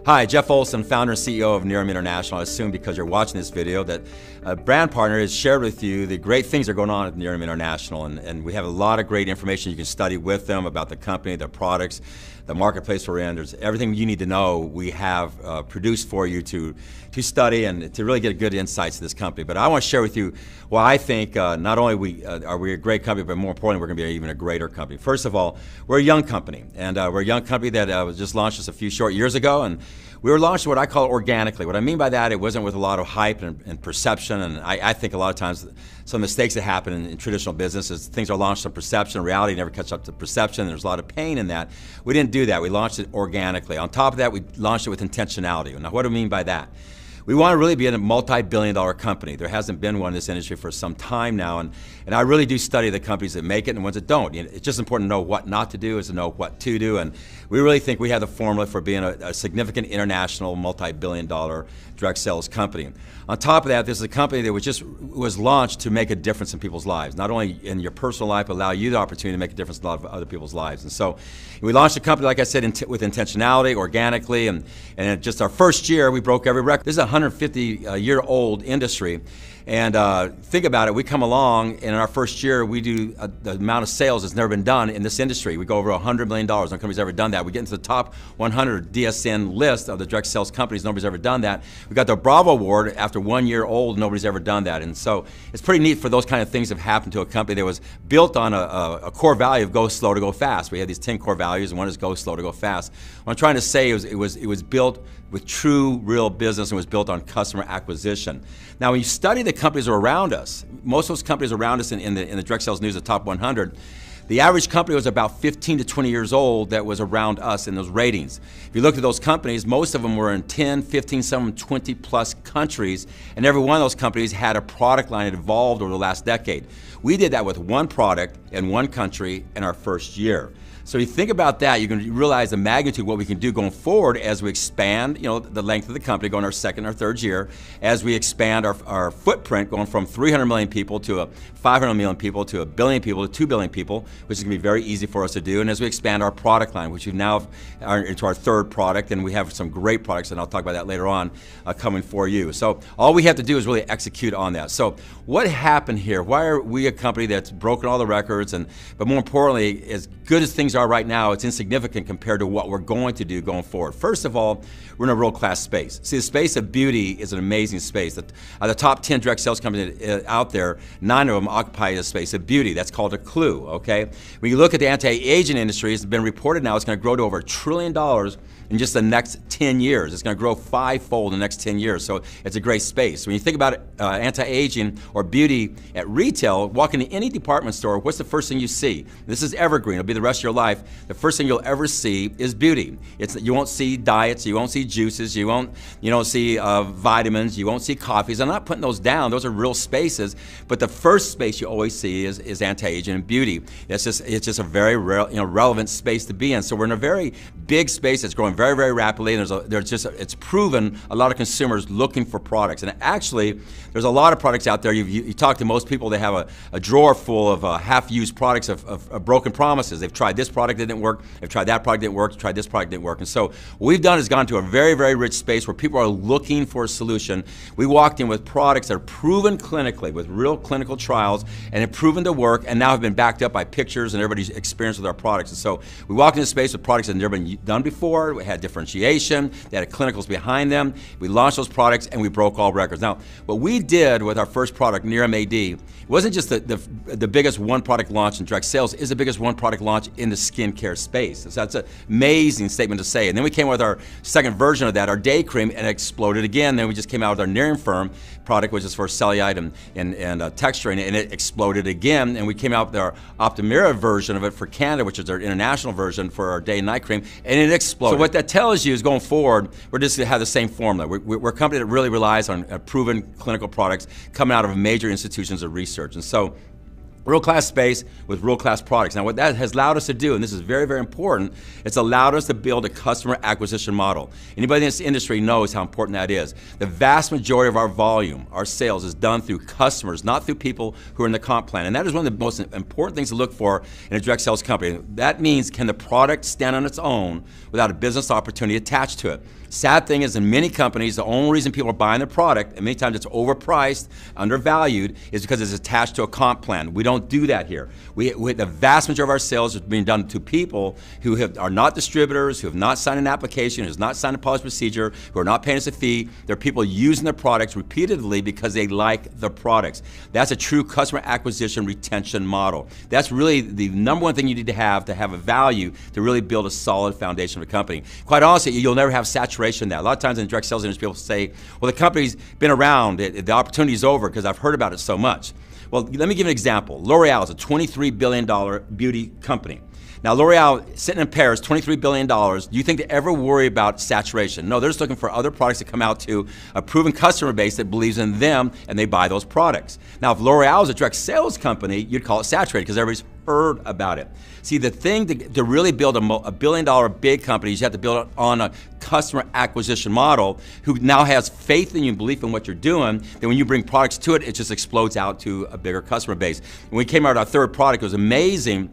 Hi, Jeff Olson, founder and CEO of Nerium International. I assume because you're watching this video that a brand partner has shared with you the great things that are going on at Nerium International, and we have a lot of great information you can study with them about the company, their products, the marketplace we're in. There's everything you need to know we have produced for you to study and to really get good insights to this company. But I want to share with you why I think not only are we a great company, but more importantly, we're going to be even a greater company. First of all, we're a young company, and we're a young company that was just launched just a few short years ago, and we were launched what I call organically. What I mean by that, it wasn't with a lot of hype and perception, and I think a lot of times some mistakes that happen in traditional business is things are launched on perception. Reality never catches up to perception, and there's a lot of pain in that. We didn't do that. We launched it organically. On top of that, we launched it with intentionality. Now, what do I mean by that? We want to really be in a multi-billion-dollar company. There hasn't been one in this industry for some time now, and I really do study the companies that make it and the ones that don't. It's just important to know what not to do is to know what to do, and we really think we have the formula for being a significant international multi-billion-dollar direct sales company. On top of that, this is a company that was launched to make a difference in people's lives, not only in your personal life, but allow you the opportunity to make a difference in a lot of other people's lives. And so we launched the company, like I said, with intentionality, organically, and in just our first year, we broke every record. This is a 150-year-old industry. And think about it, we come along, and in our first year, we do the amount of sales that's never been done in this industry. We go over $100 million. No company's ever done that. We get into the top 100 DSN list of the direct sales companies. Nobody's ever done that. We got the Bravo Award after 1 year old. Nobody's ever done that. And so it's pretty neat for those kind of things to have happened to a company that was built on a core value of go slow to go fast. We have these 10 core values, and one is go slow to go fast. What I'm trying to say is it was built with true, real business and was built on customer acquisition. Now, when you study the companies that are around us, most of those companies around us in the direct sales news, the top 100, the average company was about 15 to 20 years old that was around us in those ratings. If you look at those companies, most of them were in 10, 15, some 20 plus countries, and every one of those companies had a product line that evolved over the last decade. We did that with one product in one country in our first year. So you think about that, you can realize the magnitude of what we can do going forward as we expand, the length of the company, going our second or third year, as we expand our footprint, going from 300 million people to 500 million people to 1 billion people to 2 billion people, which is going to be very easy for us to do. And as we expand our product line, which we now are into our third product, and we have some great products, and I'll talk about that later on, coming for you. So all we have to do is really execute on that. So what happened here? Why are we a company that's broken all the records, but more importantly, as good as things are right now, it's insignificant compared to what we're going to do going forward. First of all, we're in a world-class space. See, the space of beauty is an amazing space. The top 10 direct sales companies out there, 9 of them occupy the space of beauty. That's called a clue, okay? When you look at the anti-aging industry, it's been reported now it's going to grow to over $1 trillion in just the next 10 years. It's going to grow 5-fold in the next 10 years, so it's a great space. When you think about anti-aging or beauty at retail, walk into any department store, what's the first thing you see? This is evergreen. It'll be the rest of your life. The first thing you'll ever see is beauty. You won't see diets, you won't see juices, you don't see vitamins, you won't see coffees. I'm not putting those down. Those are real spaces, but the first space you always see is anti-aging and beauty. It's just a very relevant space to be in. So we're in a very big space that's growing very, very rapidly, and it's proven a lot of consumers looking for products. And actually, there's a lot of products out there. You talk to most people, they have a drawer full of half-used products of broken promises. They've tried this product, it didn't work. They've tried that product, didn't work. Tried this product, didn't work. And so what we've done is gone to a very, very rich space where people are looking for a solution. We walked in with products that are proven clinically, with real clinical trials, and have proven to work, and now have been backed up by pictures and everybody's experience with our products. And so we walked into space with products that had never been done before. We had differentiation, they had clinicals behind them. We launched those products and we broke all records. Now, what we did with our first product, Nerium AD, it wasn't just the biggest one product launch in direct sales, it's the biggest one product launch in the skincare space. So that's an amazing statement to say. And then we came with our second version of that, our day cream, and it exploded again. Then we just came out with our Nerium Firm product, which is for cellulite and texturing, and it exploded again. And we came out with our Optimira version of it for Canada, which is our international version for our day and night cream, and it exploded. So what that tells you is going forward, we're just going to have the same formula. We're a company that really relies on proven clinical products coming out of major institutions of research. And so World-class space with world-class products. Now what that has allowed us to do, and this is very, very important, it's allowed us to build a customer acquisition model. Anybody in this industry knows how important that is. The vast majority of our volume, our sales, is done through customers, not through people who are in the comp plan. And that is one of the most important things to look for in a direct sales company. That means, can the product stand on its own without a business opportunity attached to it? Sad thing is, in many companies, the only reason people are buying the product, and many times it's overpriced, undervalued, is because it's attached to a comp plan. We don't do that here. The vast majority of our sales is being done to people who are not distributors, who have not signed an application, who have not signed a policy procedure, who are not paying us a fee. They're people using the products repeatedly because they like the products. That's a true customer acquisition retention model. That's really the number one thing you need to have a value to really build a solid foundation of a company. Quite honestly, you'll never have saturation in that. A lot of times in the direct sales industry, people say, well, the company's been around, the opportunity's over because I've heard about it so much. Well, let me give an example. L'Oreal is a $23 billion beauty company. Now, L'Oreal, sitting in Paris, $23 billion, do you think they ever worry about saturation? No, they're just looking for other products to come out to a proven customer base that believes in them, and they buy those products. Now, if L'Oreal is a direct sales company, you'd call it saturated because everybody's heard about it. See, the thing to really build a billion-dollar big company is you have to build it on a customer acquisition model who now has faith in you and belief in what you're doing. Then when you bring products to it, it just explodes out to a bigger customer base. When we came out with our third product, it was amazing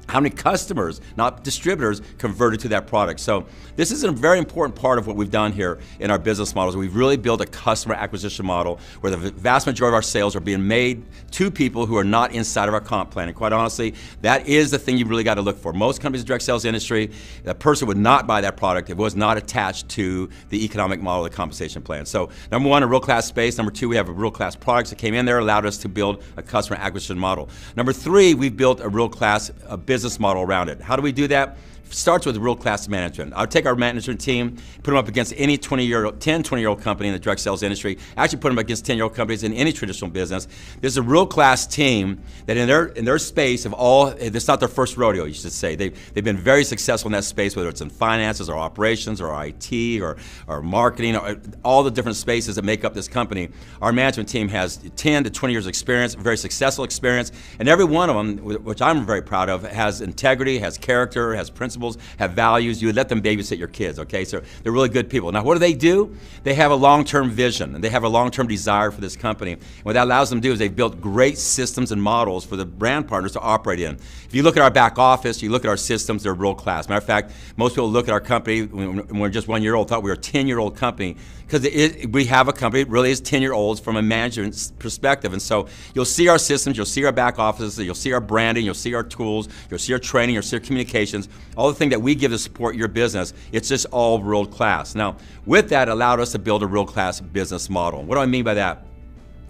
how many customers, not distributors, converted to that product. So this is a very important part of what we've done here in our business models. We've really built a customer acquisition model where the vast majority of our sales are being made to people who are not inside of our comp plan. And quite honestly, that is the thing you've really got to look for. Most companies in the direct sales industry, that person would not buy that product if it was not attached to the economic model of the compensation plan. So number one, a world-class space. Number two, we have world-class products that came in there, allowed us to build a customer acquisition model. Number three, we've built a world-class business model around it. How do we do that? Starts with world-class management. I'll take our management team, put them up against any 20-year-old company in the direct sales industry, actually put them against 10-year-old companies in any traditional business. There's a world-class team that in their space of all, it's not their first rodeo, you should say. They've been very successful in that space, whether it's in finances or operations or IT or marketing, or all the different spaces that make up this company. Our management team has 10 to 20 years experience, very successful experience, and every one of them, which I'm very proud of, has integrity, has character, has principles, have values. You would let them babysit your kids, okay? So they're really good people. Now, what do? They have a long-term vision, and they have a long-term desire for this company. And what that allows them to do is they've built great systems and models for the brand partners to operate in. If you look at our back office, you look at our systems, they're world-class. Matter of fact, most people look at our company when we're just 1 year old, thought we were a 10-year-old company, because we have a company that really is 10-year-olds from a management perspective. And so you'll see our systems, you'll see our back offices, you'll see our branding, you'll see our tools, you'll see our training, you'll see our communications, all the things that we give to support your business. It's just all world-class. Now, with that, it allowed us to build a world-class business model. What do I mean by that?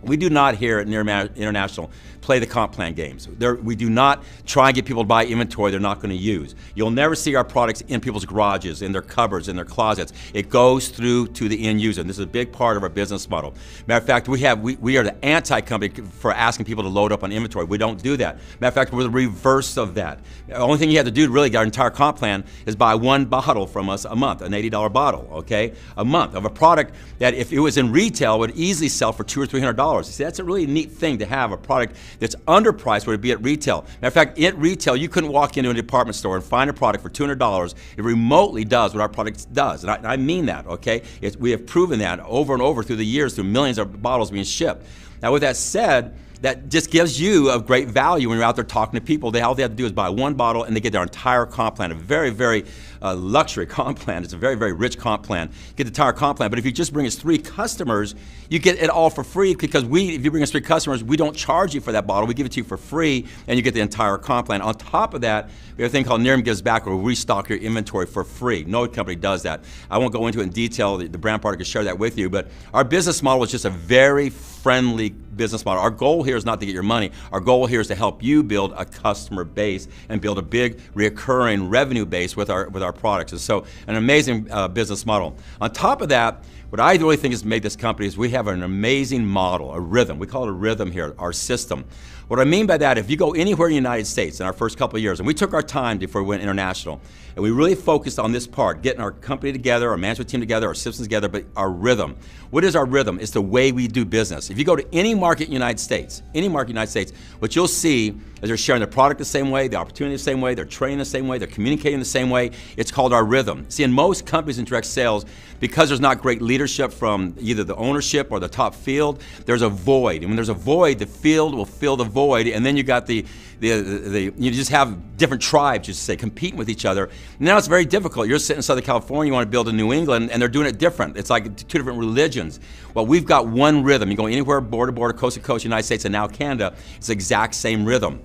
We do not here at Nerium International play the comp plan games. We do not try and get people to buy inventory they're not going to use. You'll never see our products in people's garages, in their cupboards, in their closets. It goes through to the end user. And this is a big part of our business model. Matter of fact, we are the anti-company for asking people to load up on inventory. We don't do that. Matter of fact, we're the reverse of that. The only thing you have to do to really get our entire comp plan is buy one bottle from us a month, an $80 bottle, okay? A month of a product that if it was in retail would easily sell for $200 or $300. You see, that's a really neat thing to have, a product that's underpriced would it be at retail. Matter of fact, at retail, you couldn't walk into a department store and find a product for $200. It remotely does what our product does, and I mean that, okay? We have proven that over and over through the years, through millions of bottles being shipped. Now, with that said, that just gives you a great value when you're out there talking to people. All they have to do is buy one bottle and they get their entire comp plan, a very, very luxury comp plan. It's a very, very rich comp plan. You get the entire comp plan, but if you just bring us 3 customers, you get it all for free, because if you bring us 3 customers, we don't charge you for that bottle. We give it to you for free, and you get the entire comp plan. On top of that, we have a thing called Nerium Gives Back, where we restock your inventory for free. No company does that. I won't go into it in detail. The brand partner can share that with you, but our business model is just a very friendly business model. Our goal here is not to get your money. Our goal here is to help you build a customer base and build a big recurring revenue base with our products. And so an amazing business model. On top of that, What I really think has made this company is we have an amazing model, a rhythm. We call it a rhythm here, our system. What I mean by that, if you go anywhere in the United States in our first couple of years, and we took our time before we went international, and we really focused on this part, getting our company together, our management team together, our systems together, but our rhythm. What is our rhythm? It's the way we do business. If you go to any market in the United States, what you'll see is they're sharing their product the same way, the opportunity the same way, they're training the same way, they're communicating the same way. It's called our rhythm. See, in most companies in direct sales, because there's not great leadership from either the ownership or the top field, there's a void. And when there's a void, the field will fill the void, and then you got you just have different tribes, you say, competing with each other. Now it's very difficult. You're sitting in Southern California, you want to build in New England, and they're doing it different. It's like two different religions. Well, we've got one rhythm. You go anywhere, border to border, coast to coast, United States, and now Canada, it's the exact same rhythm.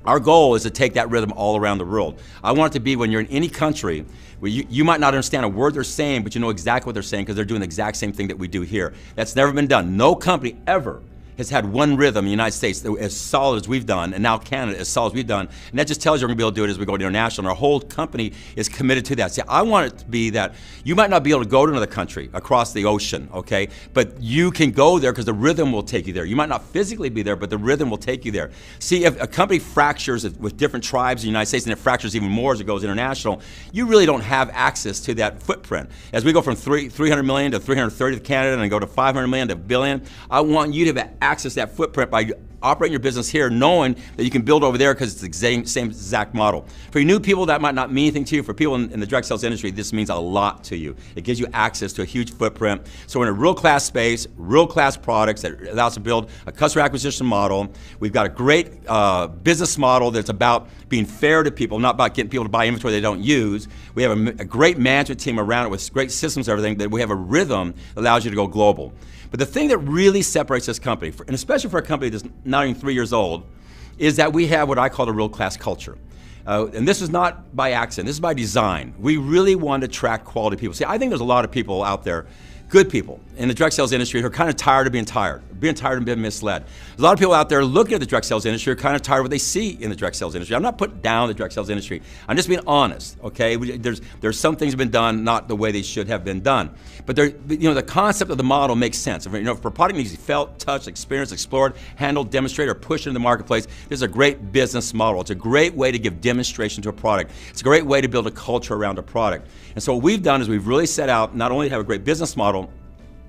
Our goal is to take that rhythm all around the world. I want it to be when you're in any country where you might not understand a word they're saying, but you know exactly what they're saying because they're doing the exact same thing that we do here. That's never been done. No company ever has had one rhythm in the United States as solid as we've done, and now Canada as solid as we've done. And that just tells you we're gonna be able to do it as we go international, and our whole company is committed to that. See, I want it to be that you might not be able to go to another country across the ocean, okay? But you can go there because the rhythm will take you there. You might not physically be there, but the rhythm will take you there. See, if a company fractures with different tribes in the United States, and it fractures even more as it goes international, you really don't have access to that footprint. As we go from 300 million to 330 to Canada and go to 500 million to billion, I want you to have access that footprint by operating your business here, knowing that you can build over there because it's the same exact model. For new people, that might not mean anything to you. For people in the direct sales industry, this means a lot to you. It gives you access to a huge footprint. So we're in a real class space, real class products that allows us to build a customer acquisition model. We've got a great business model that's about being fair to people, not about getting people to buy inventory they don't use. We have a great management team around it with great systems and everything, that we have a rhythm that allows you to go global. But the thing that really separates this company, and especially for a company that's not even 3 years old, is that we have what I call a real class culture. And this is not by accident, this is by design. We really want to attract quality people. See, I think there's a lot of people out there, good people in the direct sales industry who are kind of tired of being tired and being misled. There's a lot of people out there looking at the direct sales industry who are kind of tired of what they see in the direct sales industry. I'm not putting down the direct sales industry. I'm just being honest, okay? There's some things that have been done not the way they should have been done. But the concept of the model makes sense. If a product needs to be felt, touched, experienced, explored, handled, demonstrated, or pushed into the marketplace, this is a great business model. It's a great way to give demonstration to a product. It's a great way to build a culture around a product. And so what we've done is we've really set out not only to have a great business model,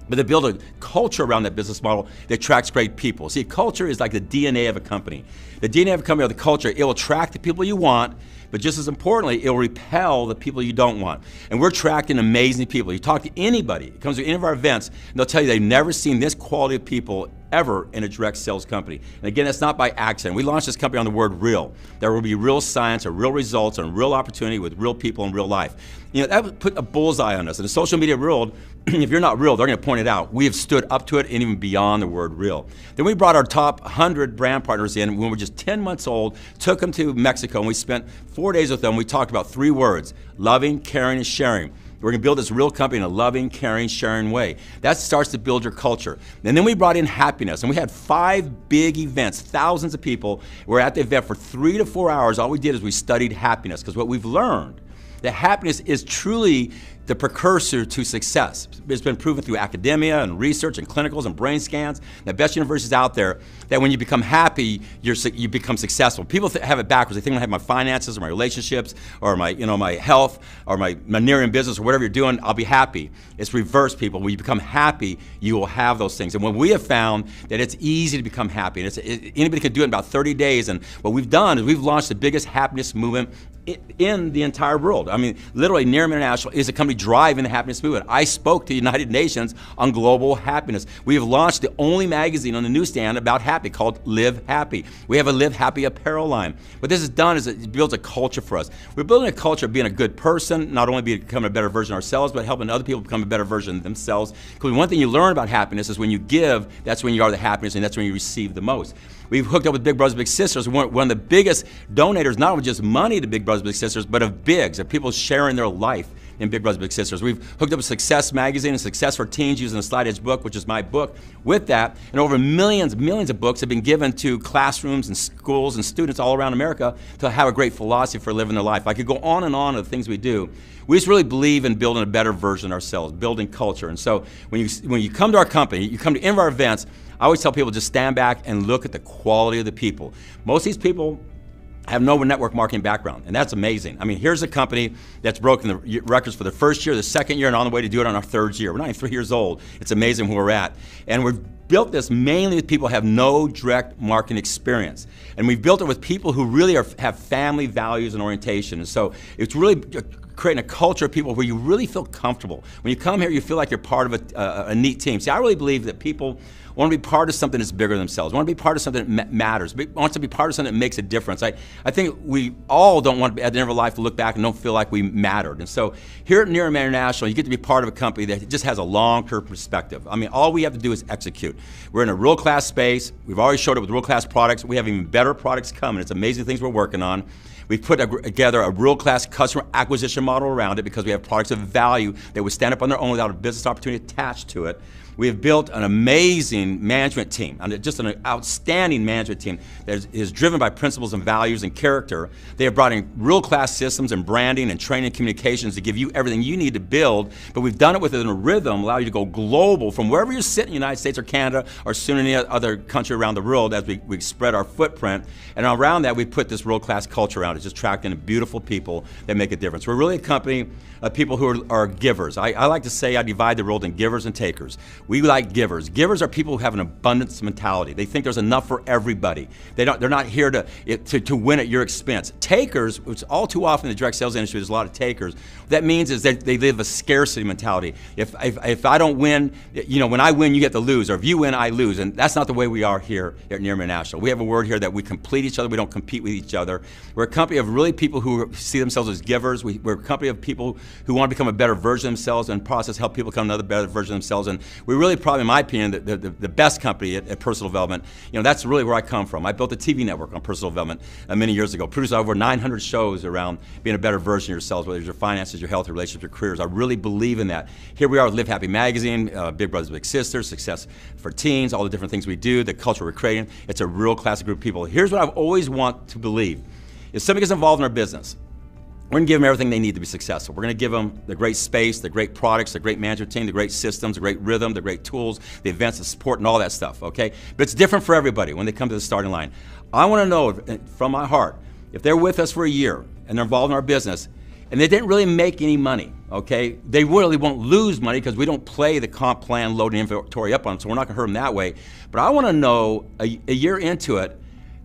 but to build a culture around that business model that attracts great people. See, culture is like the DNA of a company. The DNA of a company or the culture, it will attract the people you want, but just as importantly, it will repel the people you don't want. And we're attracting amazing people. You talk to anybody, it comes to any of our events, and they'll tell you they've never seen this quality of people ever in a direct sales company. And again, that's not by accident. We launched this company on the word real. There will be real science or real results and real opportunity with real people in real life. That would put a bullseye on us. In the social media world, if you're not real, they're going to point it out. We have stood up to it and even beyond the word real. Then we brought our top 100 brand partners in when we were just 10 months old, took them to Mexico, and we spent 4 days with them. We talked about 3 words: loving, caring, and sharing. We're going to build this real company in a loving, caring, sharing way. That starts to build your culture. And then we brought in happiness, and we had 5 big events, thousands of people. We're at the event for 3 to 4 hours. All we did is we studied happiness, because what we've learned, that happiness is truly the precursor to success. It's been proven through academia and research and clinicals and brain scans, the best universities out there, that when you become happy, you become successful. People have it backwards. They think I have my finances or my relationships or my health or my Nerium business or whatever you're doing, I'll be happy. It's reverse, people. When you become happy, you will have those things. And when we have found that it's easy to become happy, and anybody can do it in about 30 days, and what we've done is we've launched the biggest happiness movement in the entire world. I mean, literally, Nerium International is a company driving the happiness movement. I spoke to the United Nations on global happiness. We have launched the only magazine on the newsstand about happy called Live Happy. We have a Live Happy apparel line. What this has done is it builds a culture for us. We're building a culture of being a good person, not only becoming a better version of ourselves, but helping other people become a better version of themselves. Because one thing you learn about happiness is when you give, that's when you are the happiness, and that's when you receive the most. We've hooked up with Big Brothers Big Sisters. We're one of the biggest donators, not only just money to Big Brothers Big Sisters, but of bigs, of people sharing their life. in Big Brothers Big Sisters. We've hooked up with Success Magazine and Success for Teens using the Slide Edge book, which is my book. With that, and over millions of books have been given to classrooms and schools and students all around America to have a great philosophy for living their life. I could go on and on of the things we do. We just really believe in building a better version of ourselves, building culture. And so when you come to our company, you come to any of our events, I always tell people just stand back and look at the quality of the people. Most of these people have no network marketing background, and that's amazing. I mean, here's a company that's broken the records for the first year, the second year, and on the way to do it on our third year. We're not even 3 years old. It's amazing where we're at. And we've built this mainly with people who have no direct marketing experience. And we've built it with people who really have family values and orientation. And so it's really creating a culture of people where you really feel comfortable. When you come here, you feel like you're part of a neat team. See, I really believe that people want to be part of something that's bigger than themselves, want to be part of something that matters, want to be part of something that makes a difference. I think we all don't want to, at the end of our life, to look back and don't feel like we mattered. And so here at Nerium International, you get to be part of a company that just has a long-term perspective. I mean, all we have to do is execute. We're in a world-class space. We've already showed up with world-class products. We have even better products coming. It's amazing things we're working on. We've put together a world-class customer acquisition model around it because we have products of value that would stand up on their own without a business opportunity attached to it. We have built an amazing management team, just an outstanding management team that is driven by principles and values and character. They have brought in world-class systems and branding and training and communications to give you everything you need to build, but we've done it within a rhythm, allow you to go global from wherever you sit in the United States or Canada or soon any other country around the world as we spread our footprint. And around that, we put this world-class culture around it, just attracting beautiful people that make a difference. We're really a company of people who are givers. I like to say I divide the world in givers and takers. We like givers. Givers are people who have an abundance mentality. They think there's enough for everybody. They're not here to win at your expense. Takers, which all too often in the direct sales industry, there's a lot of takers. What that means is that they live a scarcity mentality. If I don't win, when I win, you get to lose, or if you win, I lose. And that's not the way we are here at Nerium International. We have a word here that we complete each other. We don't compete with each other. We're a company of really people who see themselves as givers. We're a company of people who want to become a better version of themselves and process help people become another better version of themselves. And we really probably, in my opinion, the best company at personal development. That's really where I come from. I built a TV network on personal development many years ago, produced over 900 shows around being a better version of yourselves, whether it's your finances, your health, your relationships, your careers. I really believe in that. Here we are with Live Happy Magazine, Big Brothers Big Sisters, Success for Teens, all the different things we do, the culture we're creating. It's a real classic group of people. Here's what I've always want to believe. If somebody gets involved in our business, we're going to give them everything they need to be successful. We're going to give them the great space, the great products, the great management team, the great systems, the great rhythm, the great tools, the events, the support, and all that stuff, okay? But it's different for everybody when they come to the starting line. I want to know from my heart, if they're with us for a year and they're involved in our business and they didn't really make any money, okay? They really won't lose money because we don't play the comp plan, load and inventory up on them, so we're not going to hurt them that way. But I want to know a year into it,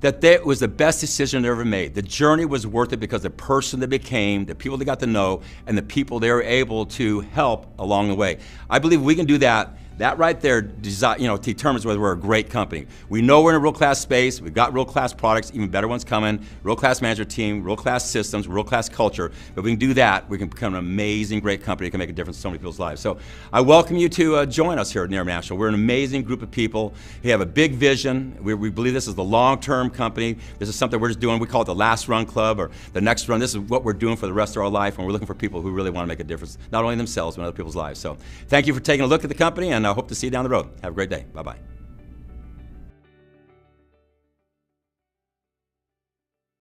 that was the best decision they ever made. The journey was worth it because the person they became, the people they got to know, and the people they were able to help along the way. I believe we can do that. That right there determines whether we're a great company. We know we're in a world-class space. We've got world-class products, even better ones coming, world-class management team, world-class systems, world-class culture. If we can do that, we can become an amazing, great company that can make a difference in so many people's lives. So I welcome you to join us here at Nerium International. We're an amazing group of people. We have a big vision. We believe this is the long-term company. This is something we're just doing. We call it the last run club or the next run. This is what we're doing for the rest of our life, and we're looking for people who really want to make a difference, not only themselves, but in other people's lives. So thank you for taking a look at the company, and I hope to see you down the road. Have a great day. Bye-bye.